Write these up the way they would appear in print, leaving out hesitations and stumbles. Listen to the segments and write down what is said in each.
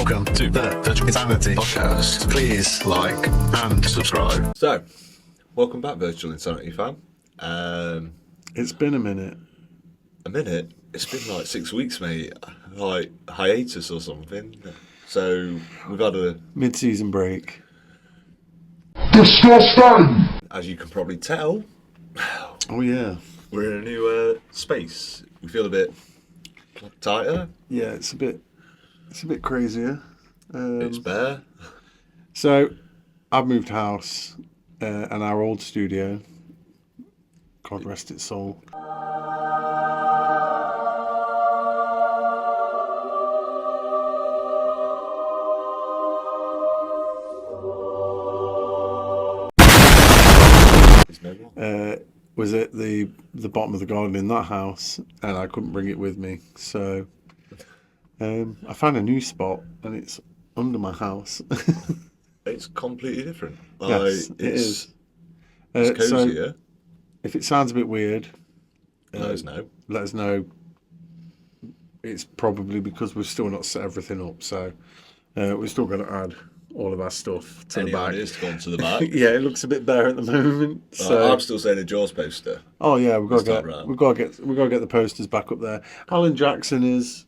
Welcome to the Virtual Insanity Podcast. Please like and subscribe. So, welcome back, Virtual Insanity fam. It's been a minute. A minute? It's been like 6 weeks, mate. Like hiatus or something. So, we've had a Mid-season break. Disgusting! As you can probably tell, Oh yeah. we're in a new space. We feel a bit tighter. Yeah, it's a bit crazier. It's bare. So, I've moved house, and our old studio, God rest its soul. Was at the bottom of the garden in that house, and I couldn't bring it with me. So I found a new spot, and it's under my house. It's completely different. Yes, it is. It's cozy, so if it sounds a bit weird, let us know. Let us know. It's probably because we've still not set everything up, so we're still going to add all of our stuff to Any the back. ideas to go onto the back? Yeah, it looks a bit bare at the moment. So I'm still saying a Jaws poster. oh yeah, we've got That's to not right. we've got to get the posters back up there. Alan Jackson is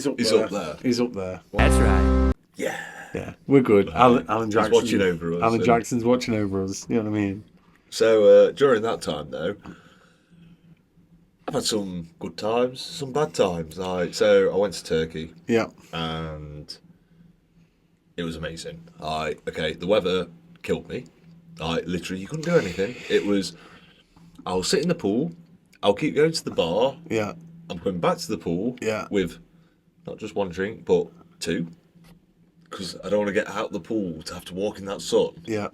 up He's there. up there. He's up there. That's right. Yeah. Yeah, we're good. Alan Jackson watching over us, Alan and- Jackson's watching over us. You know what I mean? So during that time, though, I've had some good times, some bad times. So I went to Turkey, Yeah. and it was amazing. The weather killed me. Literally, you couldn't do anything. I'll sit in the pool. I'll keep going to the bar. Yeah. I'm going back to the pool. Yeah. With not just one drink, but two, because I don't want to get out of the pool to have to walk in that sun. Yeah.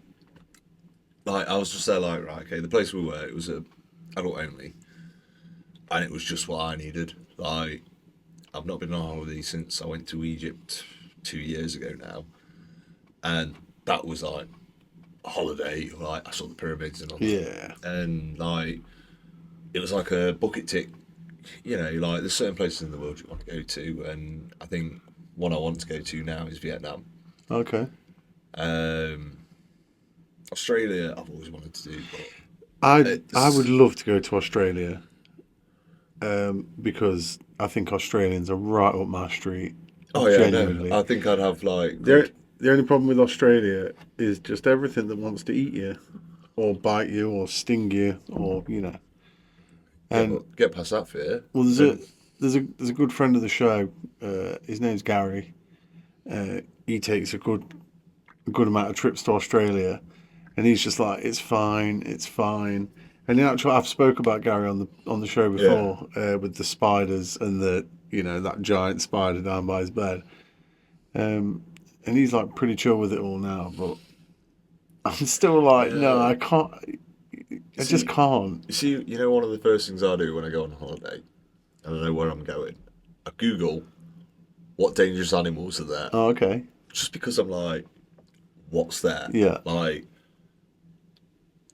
I was just there, right, okay. The place we were, it was adult only, and it was just what I needed. I've not been on holiday since I went to Egypt 2 years ago now, and that was a holiday. I saw the pyramids and all that. Yeah. And it was like a bucket tick. You know, there's certain places in the world you want to go to, and I think one I want to go to now is Vietnam. Okay. Australia, I've always wanted to do, but I would love to go to Australia, because I think Australians are right up my street. oh yeah, Genuinely. no, I think I'd have The only problem with Australia is just everything that wants to eat you, or bite you, or sting you, or And get past that fear. well, there's a good friend of the show. His name's Gary. He takes a good amount of trips to Australia, and he's just like, it's fine. And in actual, I've spoke about Gary on the show before, with the spiders and that giant spider down by his bed. And he's pretty chill with it all now, but I'm still no, I can't. I just can't. You see, one of the first things I do when I go on holiday, and I know where I'm going, I Google what dangerous animals are there. Oh, okay. Just because I'm like, what's there? Yeah.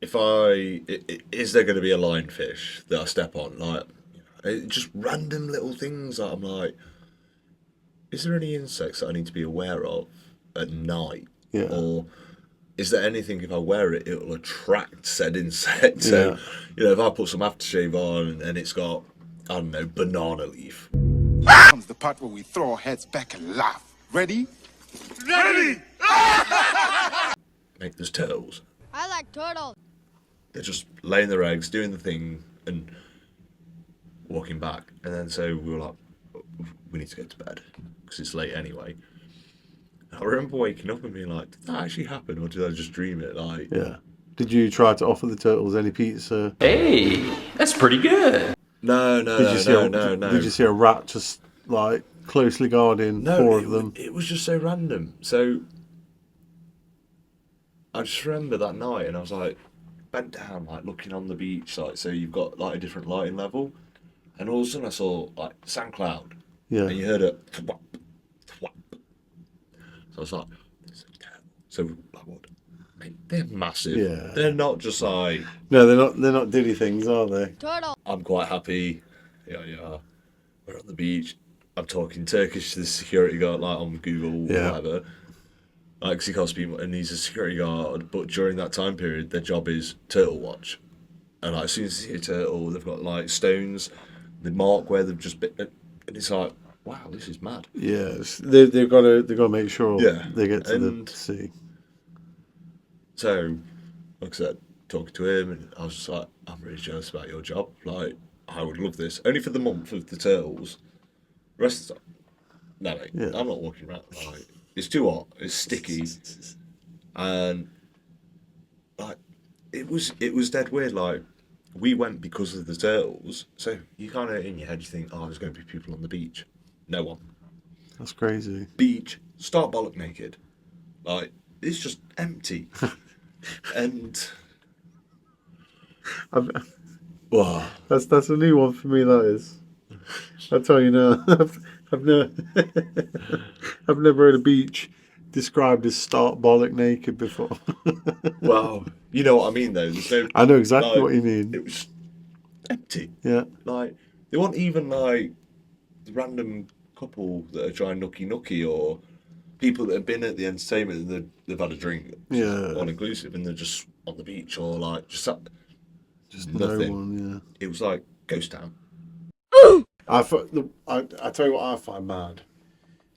Is there going to be a lionfish that I step on? Just random little things that I'm like, is there any insects that I need to be aware of at night? Yeah. Or is there anything, if I wear it, it'll attract said insect? So, if I put some aftershave on and it's got, I don't know, banana leaf. Comes the part where we throw our heads back and laugh. Ready? Mate, there's turtles. I like turtles. They're just laying their eggs, doing the thing, and walking back. And then so we were like, we need to go to bed, because it's late anyway. I remember waking up and being like, did that actually happen, or did I just dream it? Yeah. Did you try to offer the turtles any pizza? Hey, that's pretty good. No. Did you see a rat just closely guarding four of them? It was just so random. So I just remember that night, and I was bent down, looking on the beach, so you've got a different lighting level, and all of a sudden I saw sand cloud, Yeah. and you heard a thwap, thwap. So I was like, so what? Mate, they're massive. Yeah. They're not just No, they're not dilly things, are they? Turtle. I'm quite happy. Yeah. We're on the beach. I'm talking Turkish to the security guard, like on Google or whatever. Like, 'cause he can't speak, and he's a security guard. But during that time period, their job is turtle watch. And like, as soon as they see a turtle, they've got like stones, they mark where they've just been, and it's like, wow, this is mad. Yes, they've got to make sure they get to the sea. So, like I said, talking to him, and I was just like, I'm really jealous about your job. Like, I would love this. Only for the month of the turtles. The rest of the time, no, mate, I'm not walking around. Like, it's too hot. It's sticky, and like, it was dead weird. Like, we went because of the turtles. So you kind of in your head you think, oh, there's going to be people on the beach. No one. That's crazy. Beach, start bollock naked. Like, it's just empty. And wow, that's a new one for me. That is. I tell you now, I've never heard a beach described as start bollock naked before. Wow, you know what I mean though. I know exactly what you mean. It was empty. Yeah. Like, they weren't even like the random couple that are trying nookie or people that have been at the entertainment and they've had a drink. All inclusive, and they're just on the beach or like just nothing. No one, yeah. It was like ghost town. I tell you what I find mad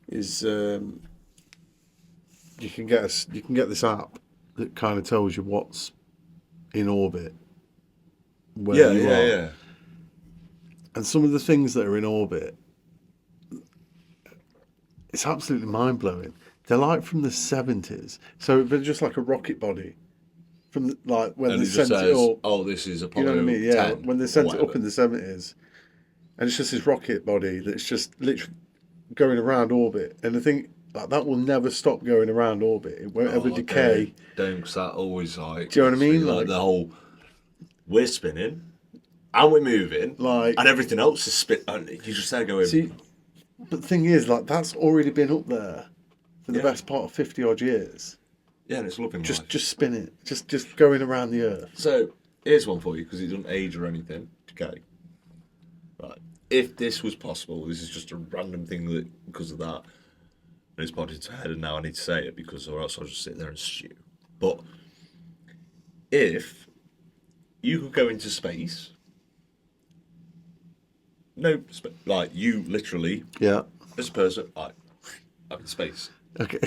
is you can get this app that kind of tells you what's in orbit. Where you are. Yeah. And some of the things that are in orbit, it's absolutely mind blowing. They're like from the 70s, so they're just like a rocket body. From like when and they it just sent says, it up, oh, this is Apollo. you know what I mean? Yeah, 10 when they sent it up whatever. in the 70s, and it's just this rocket body that's just literally going around orbit, and I think like that will never stop going around orbit. It won't ever decay. Don't, because that always like. Do you know what I mean? Like the whole, we're spinning, and we're moving, like, and everything else is spinning. You just there going. See, but the thing is, like, that's already been up there for the best part of 50 odd years. Yeah, and it's loving life. Just spin it, just going around the earth. So here's one for you, because it doesn't age or anything. Okay. Right. If this was possible, this is just a random thing that because of that, and it's popped into my head, and now I need to say it because, or else I'll just sit there and stew. But if you could go into space, like you literally, as a person, like I'm in space. Okay.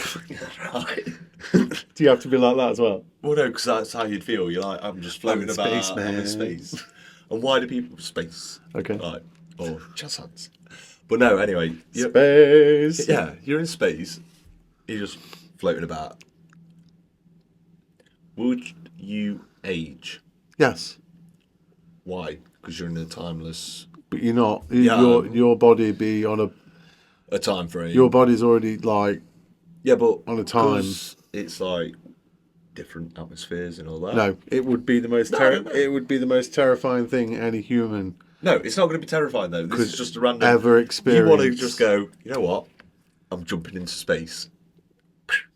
Right. Do you have to be like that as well? Well, no, because that's how you'd feel. You're like, I'm just floating about. Space, man. I'm in space. And why do people space? Okay. Like, or jazz hands. But no, anyway. Space. Yeah, you're in space. You're just floating about. Would you age? Yes. Why? Because you're in a timeless. But you're not. Yeah, your body be on a time frame. Your body's already like. Yeah, but on a time. It's like different atmospheres and all that. No, it would be the most. It would be the most terrifying thing any human. No, it's not going to be terrifying though. This is just a random. Ever experience. You want to just go. You know what? I'm jumping into space.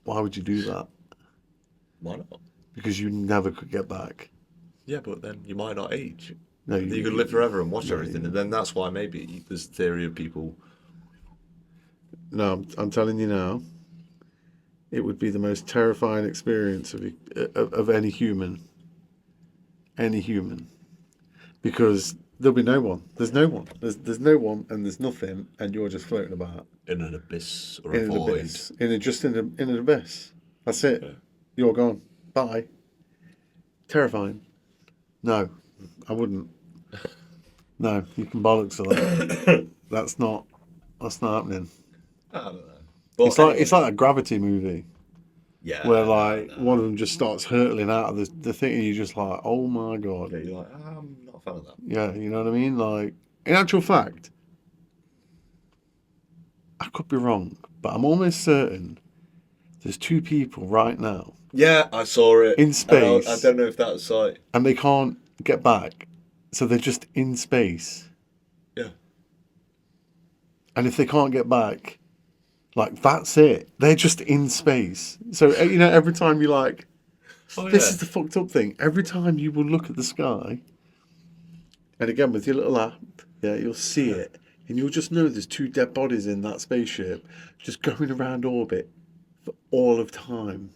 Why would you do that? Why not? Because you never could get back. Yeah, but then you might not age. No, you could live forever and watch everything, and then that's why maybe there's a theory of people. No, I'm telling you now. It would be the most terrifying experience of any human. Any human, because there'll be no one. There's no one. There's no one, and there's nothing, and you're just floating about In an abyss or a void. Abyss. In an abyss. That's it. Yeah. You're gone. Bye. Terrifying. No, I wouldn't. No, you can bollocks to that. That's not happening. I don't know. But it's like a Gravity movie. Yeah. Where like one of them just starts hurtling out of the thing, and you're just like, oh my god. Yeah, you're like, I'm not a fan of that. Yeah, you know what I mean? Like, in actual fact, I could be wrong, but I'm almost certain there's two people right now. Yeah, I saw it. In space. I don't know if that's like. And they can't get back. So they're just in space. Yeah. And if they can't get back, like, that's it. They're just in space. So, you know, every time you like, this is the fucked up thing. Every time you will look at the sky, and again with your little app, yeah, you'll see it. and you'll just know there's 2 dead bodies in that spaceship just going around orbit for all of time.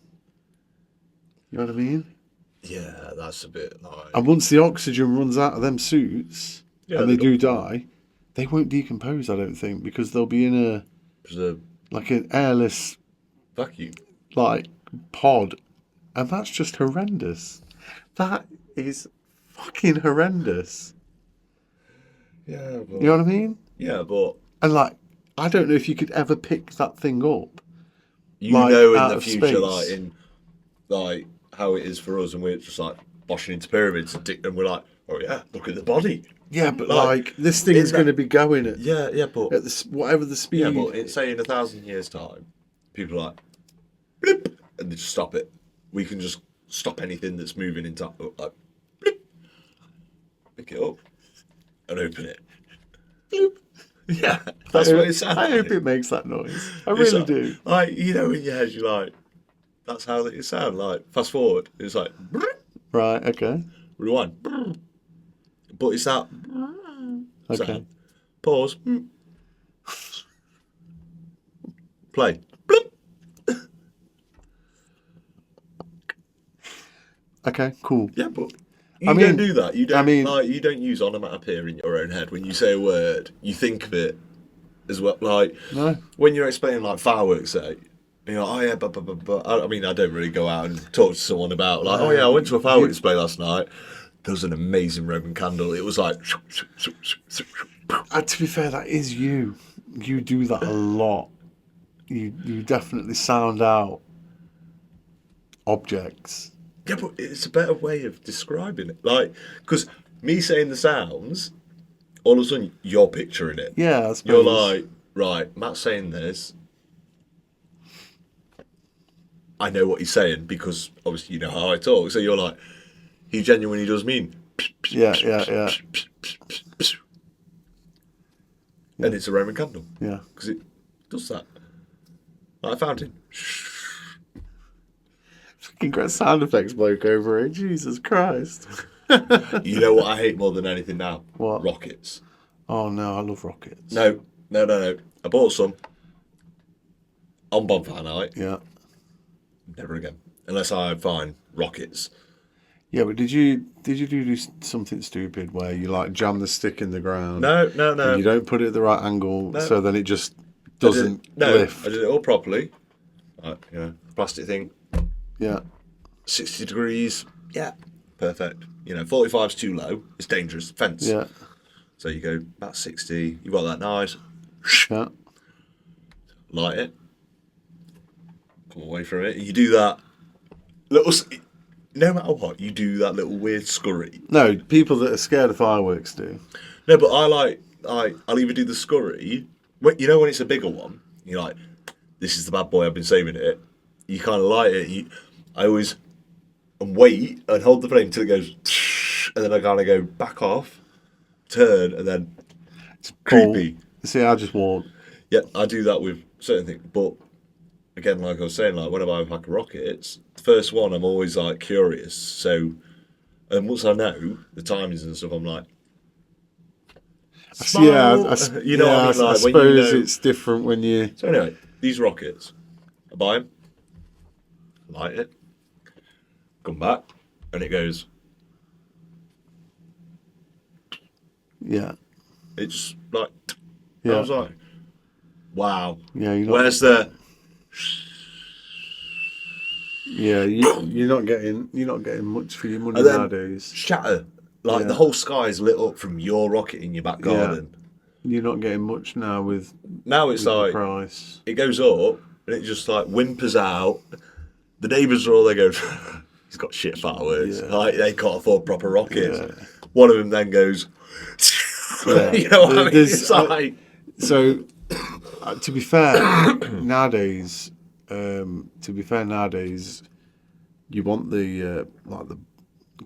You know what I mean? Yeah, that's a bit like. And once the oxygen runs out of them suits, Yeah, and they do die, they won't decompose, I don't think, because they'll be in like an airless vacuum. like pod, and that's just horrendous. That is fucking horrendous. Yeah, but, You know what I mean? yeah, but And like, I don't know if you could ever pick that thing up. you like, know in out the of future, space. like in like how it is for us, and we're just like boshing into pyramids, and we're like, oh yeah, look at the body. Yeah, but Like, like this thing's that- going to be going at Yeah, but whatever the speed. yeah, but it's say in 1,000 years' time, people are like, blip, and they just stop it. We can just stop anything that's moving in time, like, blip, pick it up and open it. Bloop. Yeah, that's what it sounds I like. hope it makes that noise. I It's really like, do. Like, you know, in your head, you're like, that's how it sounds. Like, fast forward, it's like, Right. Okay. rewind. But it's that. Okay. sound. Pause. Play. Bloop. Okay. Cool. Yeah, but you I mean- don't do that. You don't. I mean- like, you don't use onomatopoeia in your own head when you say a word. You think of it as well. Like No. when you're explaining like fireworks, say. And you're like, oh yeah, but I mean, I don't really go out and talk to someone about like, oh yeah, I went to a fireworks display last night. There was an amazing Roman candle. It was like, To be fair, that is you. You do that a lot. You definitely sound out objects. yeah, but it's a better way of describing it. Like, because me saying the sounds, all of a sudden you're picturing it. Yeah, I suppose. You're like, right, Matt's saying this. I know what he's saying because obviously you know how I talk. So you're like, he genuinely does mean. Yeah. And it's a Roman candle. Yeah. Because it does that. Like a fountain. Fucking great sound effects bloke over it. Jesus Christ. You know what I hate more than anything now? What? Rockets. Oh no, I love rockets. No. I bought some on bonfire night. Yeah. Never again. Unless I find rockets. Yeah, but did you do something stupid where you like jam the stick in the ground? No. And you don't put it at the right angle, so then it just doesn't No, lift. I did it all properly. Like, you know, plastic thing, Yeah. 60 degrees. Yeah. Perfect. You know, 45's too low. It's dangerous. Fence. Yeah. So you go about 60. You got that nice. Yeah. Light it. Come away from it. You do that little. No matter what, you do that little weird scurry. No, people that are scared of fireworks do. No, but I'll either do the scurry. You know when it's a bigger one, you're like, this is the bad boy. I've been saving it. You kind of light it. I always wait and hold the flame till it goes, and then I kind of go back off, turn, and then it's creepy. See, I just walk. Yeah, I do that with certain things, but again, like I was saying, like when I buy a pack of rockets, the first one I'm always like curious. So, and once I know the timings and stuff, I'm like, Yeah, you know what I mean? Like, I when suppose you know... it's different when you. So anyway, these rockets, I buy them, light it, come back, and it goes. Yeah. It's like, Yeah. I was like, wow. Yeah, you're not, Where's the? yeah, you're not getting much for your money And then nowadays. shatter. Like Yeah. the whole sky's lit up from your rocket in your back garden. You're not getting much now with Now it's the like price. it goes up and it just like whimpers out. The neighbours are all there going, he's got shit fireworks. Yeah. Like they can't afford proper rockets. Yeah. One of them then goes, Yeah. you know what I mean? There's- It's like, So, to be fair, nowadays, you want the like the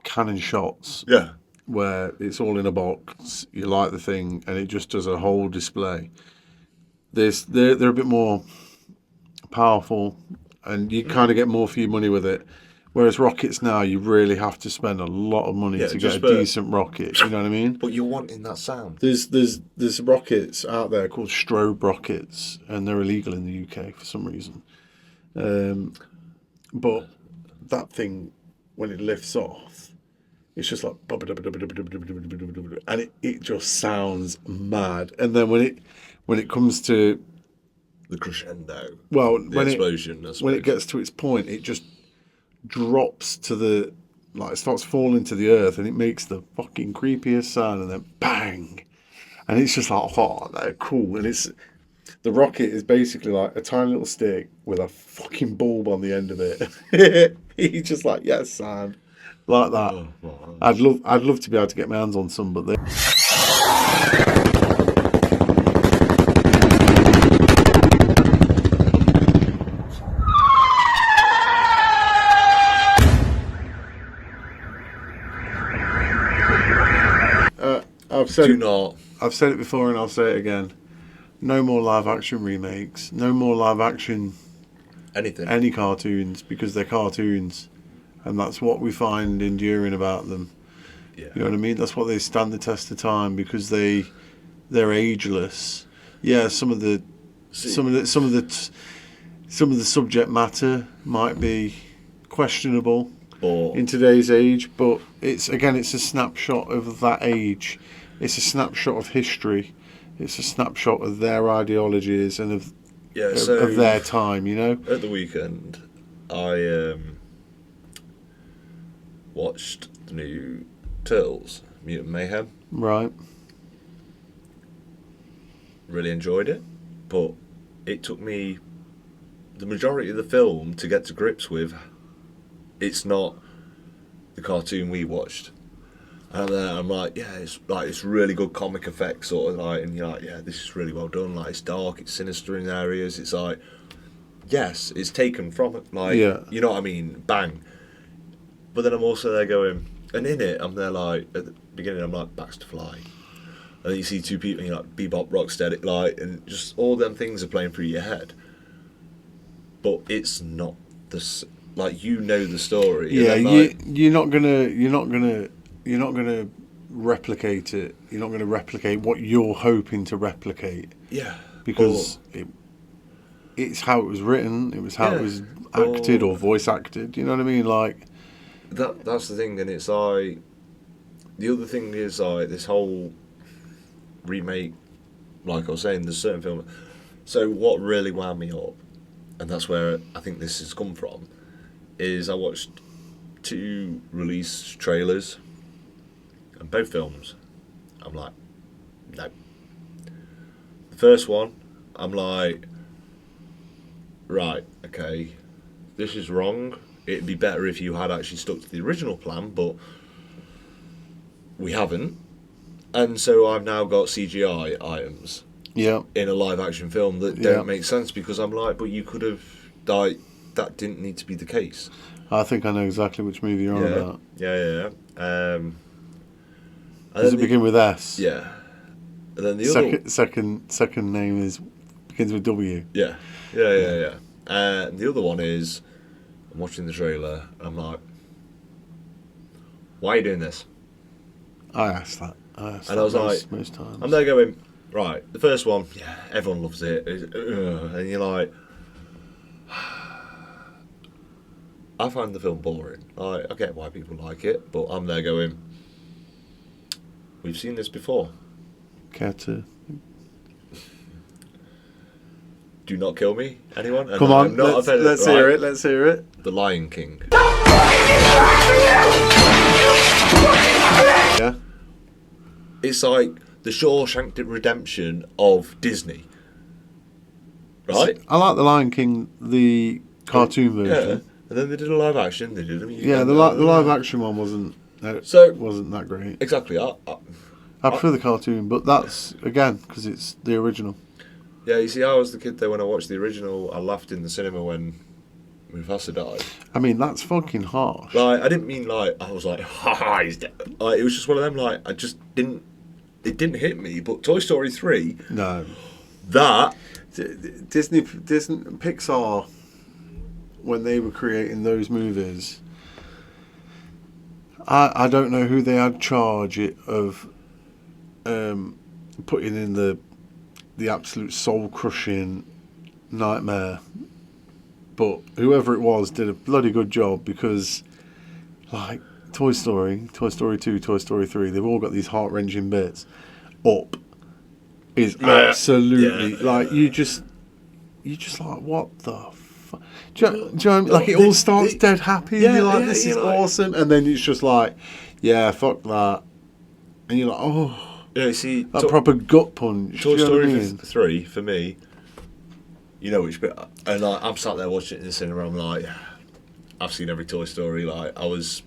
cannon shots yeah. where it's all in a box. You light the thing, and it just does a whole display. They're a bit more powerful, and you kind of get more for your money with it. Whereas rockets now, you really have to spend a lot of money to get a decent rocket. You know what I mean? But you're wanting that sound. There's rockets out there called strobe rockets, and they're illegal in the UK for some reason. But that thing, when it lifts off, it's just like, and it just sounds mad. And then when it comes to the crescendo, the explosion, when it gets to its point, it just drops to the, like, it starts falling to the earth, and it makes the fucking creepiest sound, and then bang, and it's just like, oh, they're cool. And the rocket is basically like a tiny little stick with a fucking bulb on the end of it. He's just like, yes, son, like that. Oh, wow. I'd love to be able to get my hands on some, but they. I've said it before and I'll say it again. No more live action remakes. No more live action any cartoons, because they're cartoons, and that's what we find enduring about them. Yeah. You know what I mean? That's what they stand the test of time, because they're ageless. Yeah, some of the subject matter might be questionable in today's age, but it's a snapshot of that age. It's a snapshot of history. It's a snapshot of their ideologies and of their time, you know? At the weekend, I watched the new Turtles, Mutant Mayhem. Right. Really enjoyed it, but it took me the majority of the film to get to grips with it's not the cartoon we watched. And then I'm like, yeah, it's really good comic effects, sort of like, and you're like, yeah, this is really well done. Like, it's dark, it's sinister in areas. It's like, yes, it's taken from it. Like, you know what I mean? Bang. But then I'm also there going, and in it, I'm there like, at the beginning, I'm like, Baxter Fly. And then you see two people, and you're like, Bebop, Rocksteady, like, and just all them things are playing through your head. But it's not like, you know the story. Yeah, you're not gonna replicate it. You're not gonna replicate what you're hoping to replicate. Yeah, because it's how it was written. It was how it was acted or voice acted. You know what I mean? Like that's the thing, and it's like the other thing is like this whole remake. Like I was saying, there's certain films. So what really wound me up, and that's where I think this has come from, is I watched 2 release trailers, and both films, I'm like, no. The first one, I'm like, right, okay, this is wrong. It'd be better if you had actually stuck to the original plan, but we haven't. And so I've now got CGI items in a live action film that don't make sense, because I'm like, but you could have, like, that didn't need to be the case. I think I know exactly which movie you're on about. Yeah. Does it begin with S? Yeah. And then the second name begins with W. Yeah. And the other one is, I'm watching the trailer, and I'm like, why are you doing this? I asked that. And I was like, most times. I'm there going, right, the first one, yeah, everyone loves it. And you're like, I find the film boring. I get why people like it, but I'm there going, we've seen this before. Care to? Do not kill me, anyone? And come on, let's hear it. Let's hear it. The Lion King. Yeah. It's like the Shawshank Redemption of Disney. Right? I like The Lion King, the cartoon version. Yeah. And then they did a live action. They did a music. Yeah, the live action one wasn't that great. Exactly. I prefer the cartoon, but that's again because it's the original. Yeah, you see, I was the kid there when I watched the original. I laughed in the cinema when Mufasa died. I mean, that's fucking harsh. Like, I didn't mean like I was like, ha, he's dead. Like, it was just one of them. Like, I just didn't. It didn't hit me. But Toy Story 3. No. That Disney Pixar, when they were creating those movies, I don't know who they had charge of putting in the absolute soul crushing nightmare, but whoever it was did a bloody good job, because like Toy Story 2, Toy Story 3, they've all got these heart wrenching bits. Up is absolutely like you just like, what the fuck? Do you know what I mean? Like it all starts dead happy. Yeah, you're like, yeah, this is you're like- awesome, and then it's just like, yeah, fuck that, and you're like, oh, Yeah, you see, that proper gut punch. Toy do you know what I Story mean? 3 for me. You know which bit, and like I'm sat there watching it in the cinema. I'm like, I've seen every Toy Story. Like I was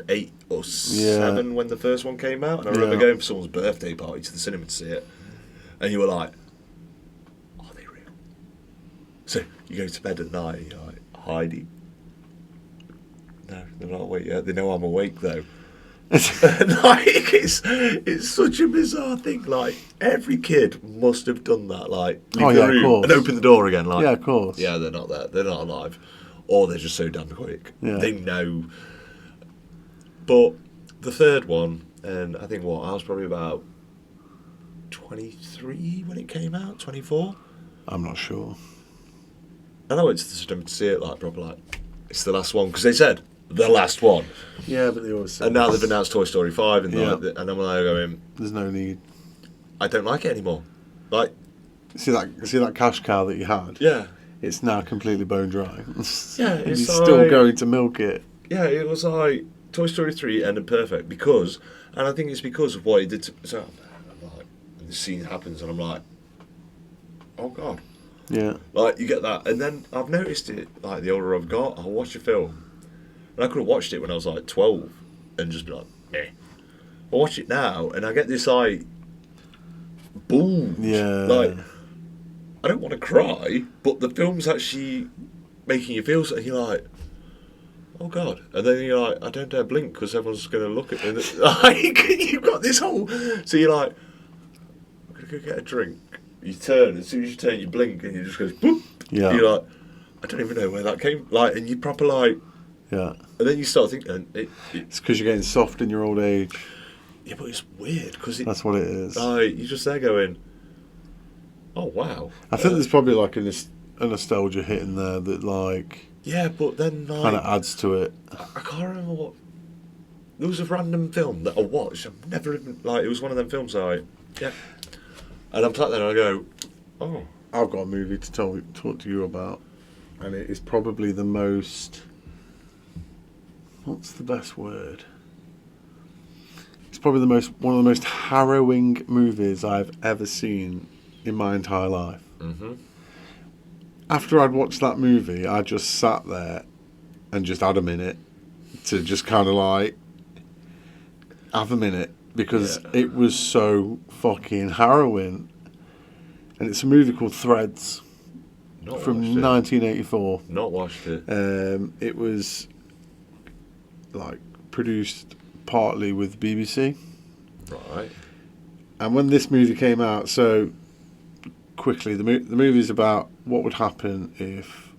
8 or 7 when the first one came out, and I remember going for someone's birthday party to the cinema to see it, and you were like, are they real? So you go to bed at night and you're like, Heidi, no, they're not awake yet. They know I'm awake though. And like it's such a bizarre thing. Like every kid must have done that. Like leave the of room course. and open the door again. Like Yeah, of course. yeah, they're not there. They're not alive, or they're just so damn quick. Yeah. They know. But the third one, and I think I was probably about 23 when it came out, 24. I'm not sure. And I went to the cinema to see it like proper like it's the last one because they said the last one. Yeah, but they always say And now they've announced Toy Story 5, and Yeah. like, and I'm like going, there's no need. I don't like it anymore. Like, See that cash cow that you had? yeah, It's now completely bone dry. Yeah, and it's you're still like- going to milk it. yeah, it was like Toy Story 3 ended perfect because, and I think it's because of what he did to. So I'm like, and the scene happens, and I'm like, oh god, Yeah. like you get that, and then I've noticed it. Like the older I've got, I'll watch a film, and I could have watched it when I was like 12, and just be like, eh. I watch it now, and I get this like, boom, Yeah. like. I don't want to cry, but the film's actually making you feel so. And you're like, oh god, and then you're like, I don't dare blink because everyone's going to look at me. Like you've got this whole. So you're like, I'm going to go get a drink. You turn, as soon as you turn, you blink, and you just goes boop. Yeah. You're like, I don't even know where that came. Like, and you proper like, Yeah. and then you start thinking, It's because you're getting soft in your old age. yeah, but it's weird because That's what it is. like you're just there going, oh wow. I think there's probably like a nostalgia hit in there that like Yeah, but then like, kind of adds to it. I can't remember what. There was a random film that I watched. I've never even like. It was one of them films. Yeah, and I'm sat there and I go, oh, I've got a movie to talk to you about, and it is probably the most. What's the best word? It's probably one of the most harrowing movies I've ever seen in my entire life. Mm-hmm. After I'd watched that movie, I just sat there and just had a minute to just kind of like have a minute because Yeah. it was so fucking harrowing. And it's a movie called Threads not from watched it. 1984. Not watched it. It was like produced partly with BBC. Right. And when this movie came out, so quickly, the movie's about what would happen if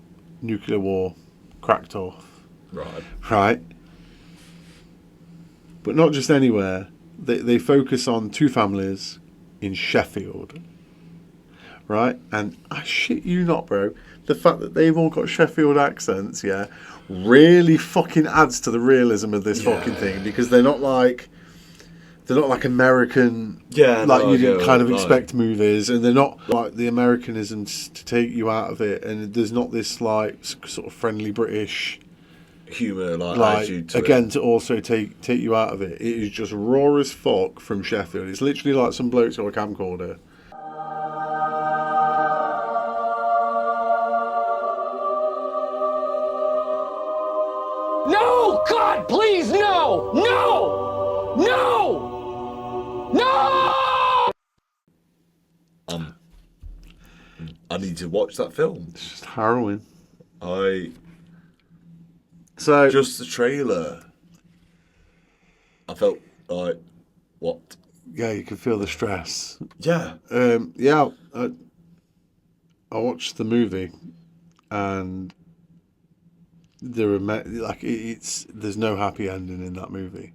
nuclear war cracked off, Right. right? But not just anywhere. They focus on two families in Sheffield, right? And I shit you not, bro, the fact that they've all got Sheffield accents, yeah, really fucking adds to the realism of this fucking thing, because they're not like American, Yeah, like no, you didn't yeah, kind of right. expect movies, and they're not like the Americanisms to take you out of it, and there's not this like sort of friendly British Humour, like attitude like to again it. to also take you out of it. It is just raw as fuck from Sheffield. It's literally like some blokes got a camcorder. No! God, please, no! No! No! No! I need to watch that film. It's just harrowing. Just the trailer. I felt like, what? Yeah, you can feel the stress. Yeah. Yeah, I watched the movie, and there's no happy ending in that movie.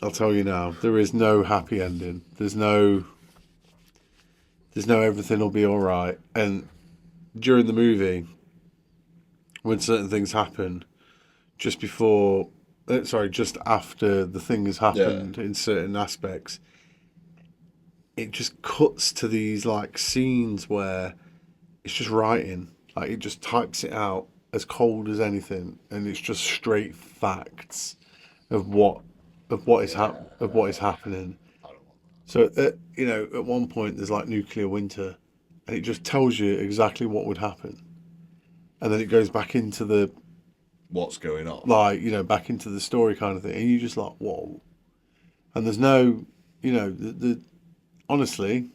I'll tell you now, there is no happy ending. There's no everything will be all right. And during the movie, when certain things happen, just after the thing has happened in certain aspects, it just cuts to these like scenes where it's just writing, like it just types it out as cold as anything, and it's just straight facts of what is happening. So at one point there's like nuclear winter, and it just tells you exactly what would happen, and then it goes back into the what's going on, back into the story kind of thing, and you just like, whoa. And there's no, the honestly,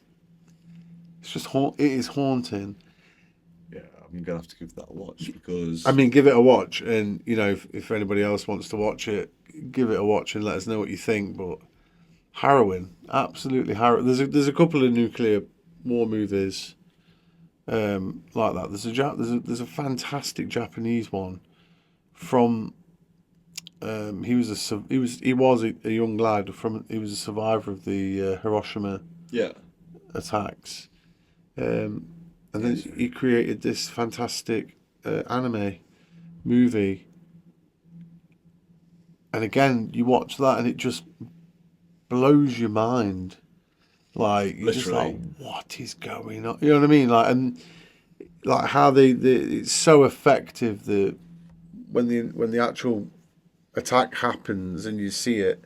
it's just it is haunting. Yeah, I'm gonna have to give that a watch because give it a watch, and if anybody else wants to watch it, give it a watch and let us know what you think. But harrowing, absolutely harrowing. There's a couple of nuclear war movies like that. There's a fantastic Japanese one from. He was a young lad he was a survivor of the Hiroshima attacks, and then he created this fantastic anime movie. And again, you watch that and it just blows your mind. Like you're just like, what is going on? You know what I mean? Like, and like how it's so effective that when the actual attack happens and you see it,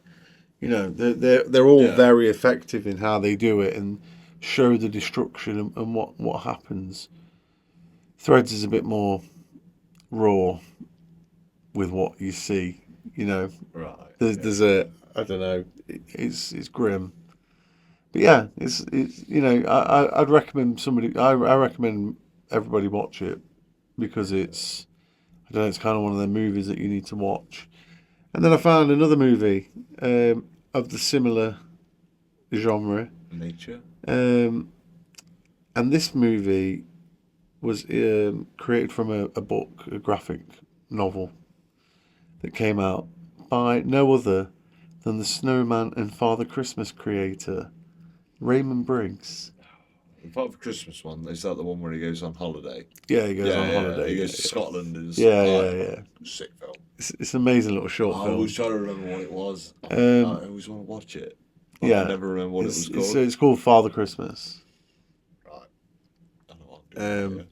they're all very effective in how they do it and show the destruction and what happens. Threads is a bit more raw with what you see. Right. There's a I don't know. It's grim, but yeah, it's I'd recommend somebody. I recommend everybody watch it because it's kind of one of the movies that you need to watch. And then I found another movie of the similar genre nature, and this movie was created from a book, a graphic novel that came out by no other than the Snowman and Father Christmas creator, Raymond Briggs. The Father Christmas one, is that the one where he goes on holiday? Yeah, he goes on holiday. He goes to Scotland and sick film. It's an amazing little short film. I was trying to remember what it was. I always want to watch it. I never remember what it was called. It's called Father Christmas. Right. I know what I'm doing.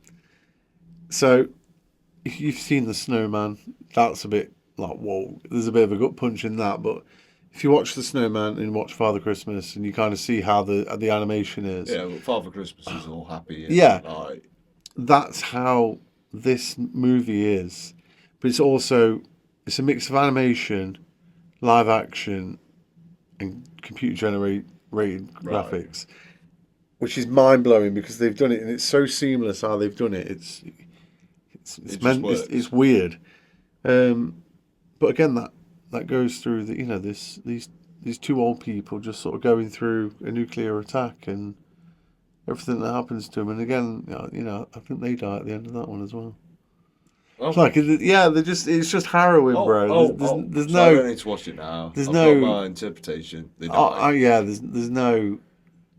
So, if you've seen The Snowman, that's a bit like, whoa, there's a bit of a gut punch in that, but if you watch The Snowman and watch Father Christmas and you kind of see how the animation is. Yeah, but Father Christmas is all happy. That's how this movie is. But it's a mix of animation, live action, and computer generated graphics, which is mind blowing because they've done it and it's so seamless how they've done it. It's weird. But again, that goes through these two old people just sort of going through a nuclear attack and everything that happens to them. And again, I think they die at the end of that one as well. Oh. It's just harrowing, bro. There's so no. I don't need to watch it now. There's I've no got my interpretation. They die. There's no.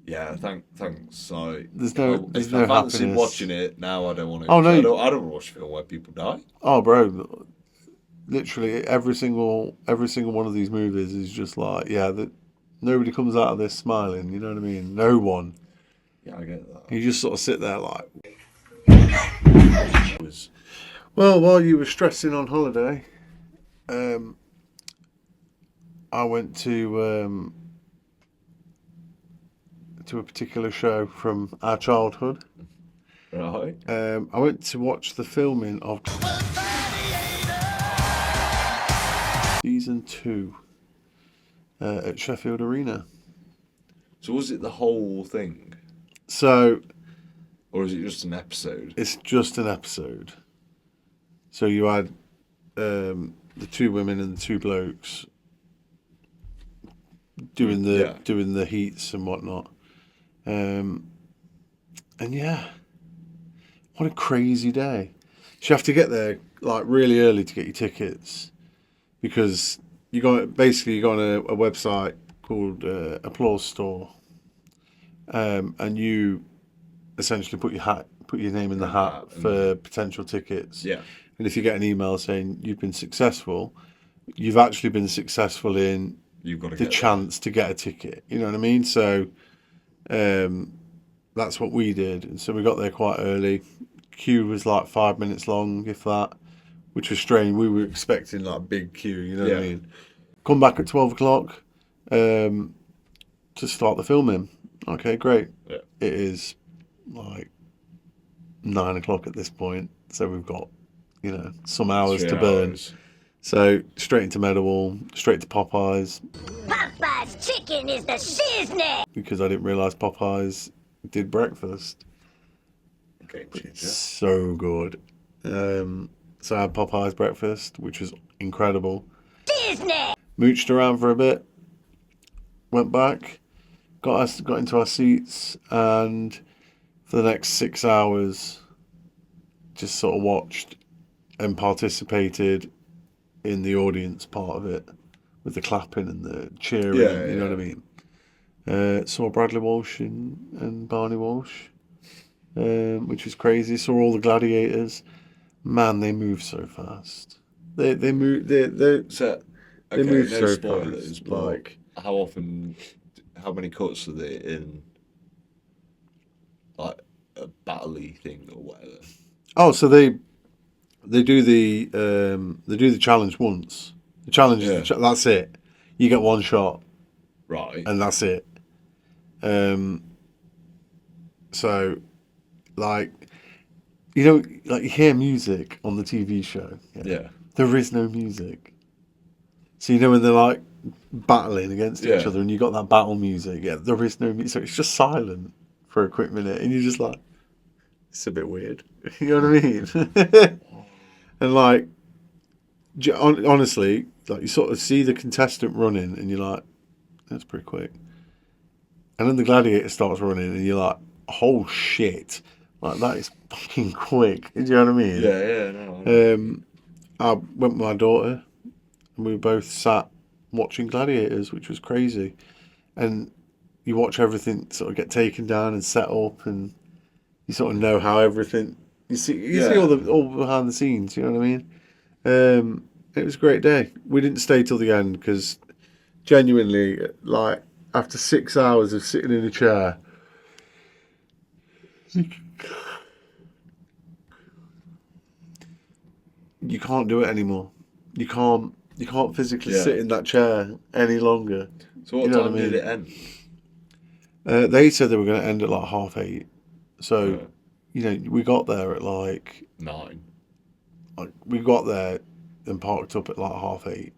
Yeah, thanks. Like, there's no I fancy happiness. Watching it now. I don't want to. Oh no, I don't watch a film where people die. Oh, bro. Literally every single one of these movies is just like, that nobody comes out of this smiling, you know what I mean? No one. Yeah, I get that. You just sort of sit there like. Well, while you were stressing on holiday, I went to a particular show from our childhood. Right. I went to watch the filming of Season 2 at Sheffield Arena. So was it the whole thing? Or is it just an episode? It's just an episode. So you had the two women and the two blokes doing the heats and whatnot. And what a crazy day. So you have to get there like really early to get your tickets, because you go on a website called Applause Store, and you essentially put your name in the hat for potential tickets. Yeah. And if you get an email saying you've been successful, you've actually been successful in You've got to the get chance to get a ticket. You know what I mean? So that's what we did. And so we got there quite early. Queue was like 5 minutes long, if that, which was strange. We were expecting like a big queue, you know what I mean? Come back at 12 o'clock to start the filming. Okay, great. Yeah. It is like 9 o'clock at this point. So we've got, some hours to burn. So straight into Meadowall, straight to Popeyes. Popeye's chicken is the shiznit! Because I didn't realise Popeyes did breakfast. Game changer. So good. So I had Popeyes breakfast, which was incredible. Disney! Mooched around for a bit, went back, got into our seats, and for the next 6 hours, just sort of watched and participated in the audience part of it, with the clapping and the cheering, you know what I mean? Saw Bradley Walsh and Barney Walsh, which was crazy. Saw all the gladiators. Man, they move so fast. They move. They move so spoilers, fast. but Like, how many cuts are they in? Like a battle-y thing or whatever. oh, so they do the challenge once. The challenge is that's it. You get one shot, Right. and that's it. So, like, like you hear music on the TV show. Yeah. There is no music. So when they're like battling against each other, and you got that battle music. Yeah, there is no music. So it's just silent for a quick minute, and you're just like, it's a bit weird. You know what I mean? And like, honestly, like you sort of see the contestant running, and you're like, that's pretty quick. And then the gladiator starts running, and you're like, oh shit, like that is fucking quick. Do you know what I mean? No. I went with my daughter, and we both sat watching gladiators, which was crazy. And you watch everything sort of get taken down and set up, and you sort of know how everything. You see all behind the scenes. You know what I mean? It was a great day. We didn't stay till the end because, genuinely, like after 6 hours of sitting in a chair, you can't do it anymore. You can't physically sit in that chair any longer. So what time did it end? They said they were going to end at like 8:30. So, we got there at like 9. Like we got there and parked up at like 8:30.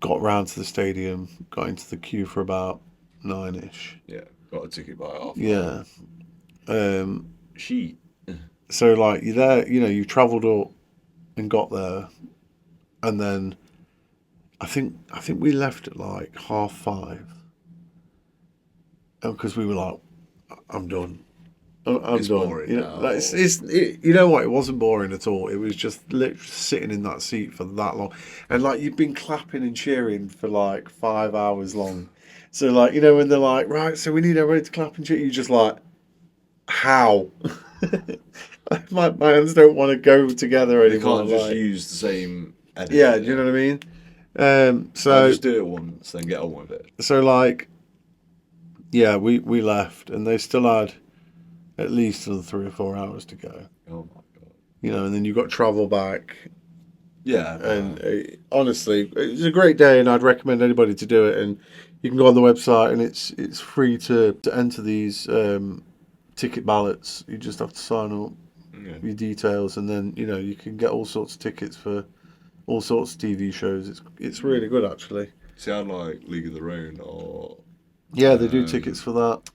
Got round to the stadium, got into the queue for about 9ish. Yeah, got a ticket by half. Yeah. Sheet. So like you're there, you've travelled up and got there, and then I think we left at like 5:30, because we were like, I'm done. I'm It's done. boring now. Like, you know what? It wasn't boring at all. It was just literally sitting in that seat for that long, and like you've been clapping and cheering for like 5 hours long. So like when they're like, right, so we need everybody to clap and cheer, you're just like, how? my hands don't want to go together anymore. You can't just use the same edit. Yeah, do you know what I mean? So just do it once, then get on with it. So like, yeah, we left, and they still had at least another 3 or 4 hours to go. Oh my god! And then you got travel back. Yeah, and honestly, it was a great day, and I'd recommend anybody to do it. And you can go on the website, and it's free to enter these ticket ballots. You just have to sign up your details, and then you can get all sorts of tickets for all sorts of TV shows. It's really good, actually. See, I like League of Their Own or they do tickets for that.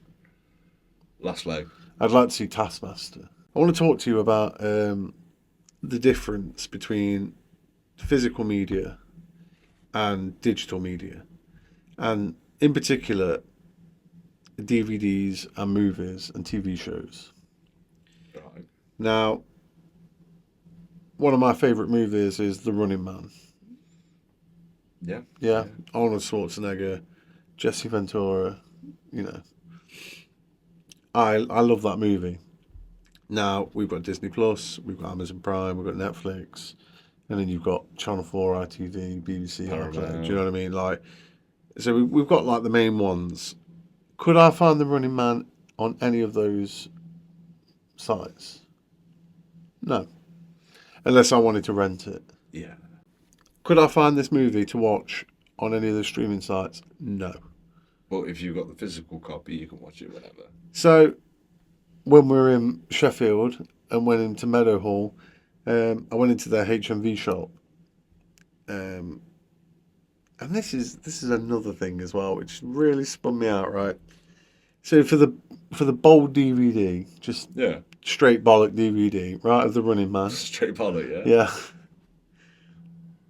Last Leg. I'd like to see Taskmaster. I want to talk to you about the difference between physical media and digital media, and in particular DVDs and movies and TV shows. Right. Now, one of my favourite movies is The Running Man. Yeah. Yeah, Arnold Schwarzenegger, Jesse Ventura, you know. I love that movie. Now, we've got Disney Plus, we've got Amazon Prime, we've got Netflix, and then you've got Channel 4, ITV, BBC, Paramount. do you know what I mean? Like, so we've got like the main ones. Could I find The Running Man on any of those sites? No. Unless I wanted to rent it. Yeah. Could I find this movie to watch on any of the streaming sites? No. But if you've got the physical copy, you can watch it whenever. So, when we were in Sheffield and went into Meadowhall, I went into their HMV shop. And this is another thing as well, which really spun me out, right? So for the bold DVD, just straight bollock DVD, right, of The Running Man. Straight bollock, yeah. Yeah.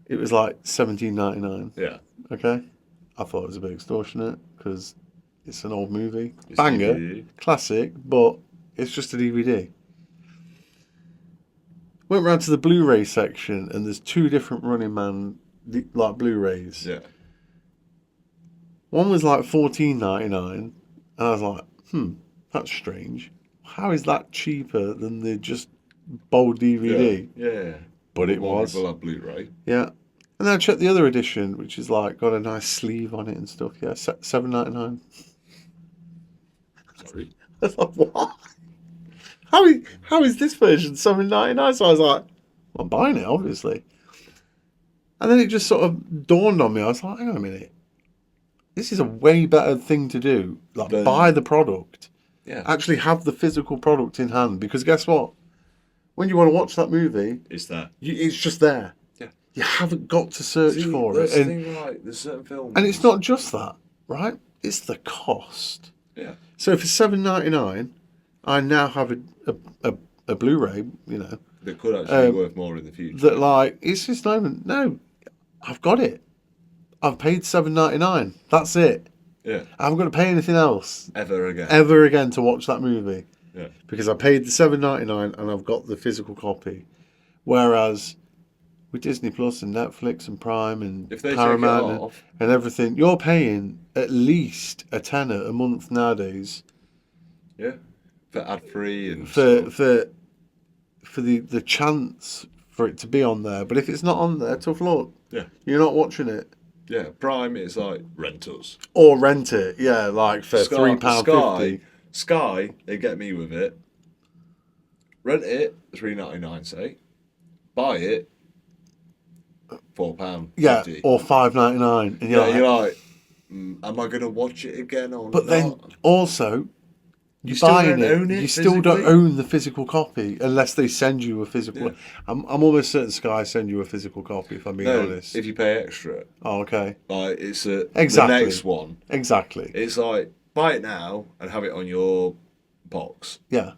It was like $17.99. Yeah. Okay. I thought it was a bit extortionate because it's an old movie. It's Banger, DVD. classic, but it's just a DVD. Went round to the Blu-ray section and there's two different Running Man like Blu-rays. Yeah. One was like $14.99 and I was like, that's strange. How is that cheaper than the just bold DVD? Yeah. But it More was. people have Blu-ray. Yeah. And then I checked the other edition, which is like got a nice sleeve on it and stuff. Yeah, $7.99. Sorry. I was like, what? How is this version $7.99? So I was like, well, I'm buying it, obviously. And then it just sort of dawned on me. I was like, hang on a minute. This is a way better thing to do. Like, buy the product. Yeah. Actually have the physical product in hand. Because guess what? When you want to watch that movie, It's there. it's just there. Yeah. You haven't got to search for it. That's the thing, like, there's certain films. And it's not just that, right? It's the cost. Yeah. So for $7.99, I now have a Blu-ray, you know, That could actually be worth more in the future. that like it's just not even I've got it. I've paid $7.99. That's it. Yeah. I haven't got to pay anything else Ever again. ever again to watch that movie. Yeah. Because I paid the $7.99 and I've got the physical copy. Whereas with Disney Plus and Netflix and Prime and If they take it Paramount off- and everything, you're paying at least a tenner a month nowadays Yeah. For ad-free and for stuff. for the chance for it to be on there. But if it's not on there, tough luck. Yeah. You're not watching it. Yeah. Prime is like rentals. Or rent it, yeah, like for £3.50. Sky, they get me with it. Rent it, $3.99, say. Buy it, £4.50. Yeah, or $5.99. And You're like, am I going to watch it again or but not? then also, you're still buying don't own it you still don't physically? own the physical copy unless they send you a physical. Yeah. I'm almost certain Sky send you a physical copy, if I'm being No, honest. if you pay extra. Oh, okay. Like, it's Exactly. the next one. Exactly. It's like, buy it now and have it on your box. Yeah.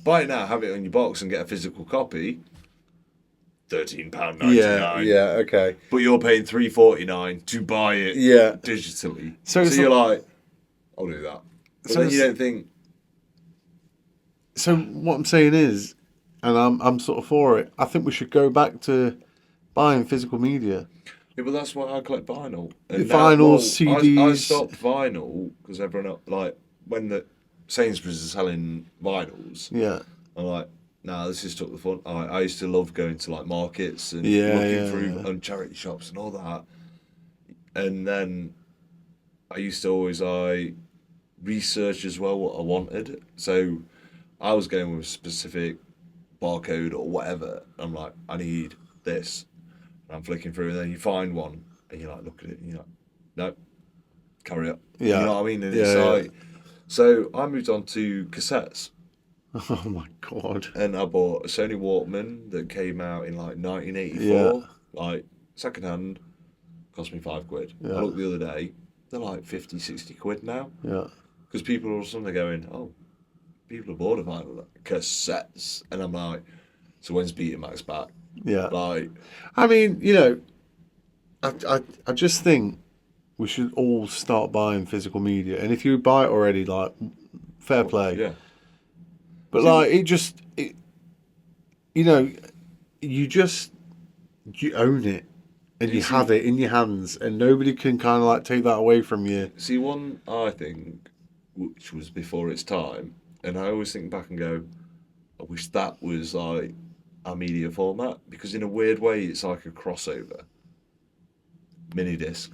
Buy it now, have it on your box and get a physical copy. £13.99. Yeah, okay. But you're paying $3.49 to buy it Yeah. digitally. So So, it's you're like, I'll do that. But So then you it's- don't think, So what I'm saying is, and I'm sort of for it, I think we should go back to buying physical media. yeah, but that's why I collect vinyl. Vinyl, I CDs. stopped vinyl because everyone, like, when the Sainsbury's are selling vinyls, Yeah. I'm like, nah, this has took the fun. I used to love going to like markets and Yeah, looking yeah, through yeah. and charity shops and all that. And then I used to always research as well what I wanted. So I was going with a specific barcode or whatever. I'm like, I need this. And I'm flicking through and then you find one and you're like, look at it and you're like, no, carry up. Yeah. You know what I mean? And Yeah, it's yeah. like, so I moved on to cassettes. Oh my god. And I bought a Sony Walkman that came out in like 1984, Yeah. like second hand, cost me £5. Yeah. I looked the other day, they're like 50, 60 quid now. Yeah. Because people are suddenly going, oh, people have bought a vinyl cassettes. And I'm like, so when's Betamax back? Yeah. Like, I mean, you know, I just think we should all start buying physical media. And if you buy it already, like, fair play. yeah. But like, you know, you own it, and you have it in your hands, and nobody can kind of like take that away from you. See, one I think, which was before its time, and I always think back and go, I wish that was like our media format, because in a weird way it's like a crossover. Mini disc.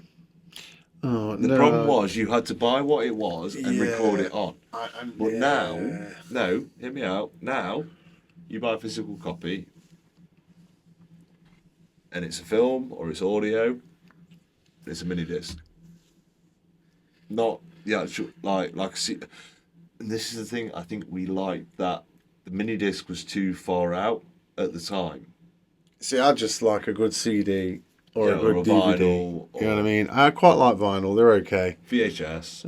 Oh, The problem was you had to buy what it was and record it on. But now, no, hear me out. Now, you buy a physical copy, and it's a film or it's audio. It's a mini disc. Not the actual like. See, and this is the thing. I think we liked that the mini disc was too far out at the time. See, I just like a good CD or a good or a DVD. vinyl, You know what I mean? I quite like vinyl. They're okay. VHS.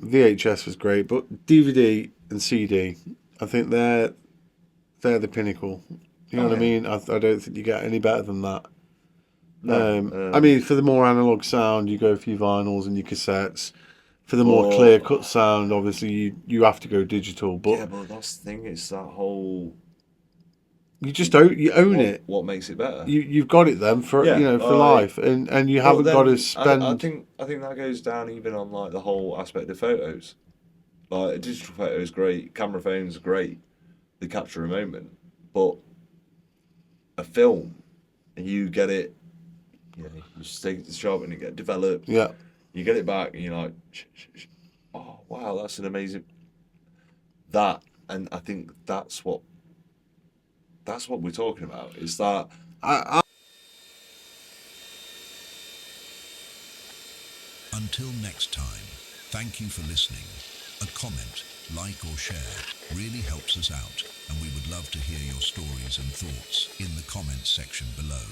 VHS was great, but DVD and CD, I think they're the pinnacle. You know what I mean? I don't think you get any better than that. I mean, for the more analog sound, you go for your vinyls and your cassettes. For the more clear-cut sound, obviously, you have to go digital. But yeah, but that's the thing. It's that whole... You own it. What makes it better? You've got it then for for life, and you haven't got to spend. I think that goes down even on like the whole aspect of photos. Like a digital photo is great, camera phones are great, they capture a moment, but a film, and you get it, you just take it to the shop and it get developed. Yeah. You get it back and you're like, oh wow, that's an amazing. That, and I think that's what we're talking about. Is that Until next time, thank you for listening. A comment, like or share really helps us out, and we would love to hear your stories and thoughts in the comments section below.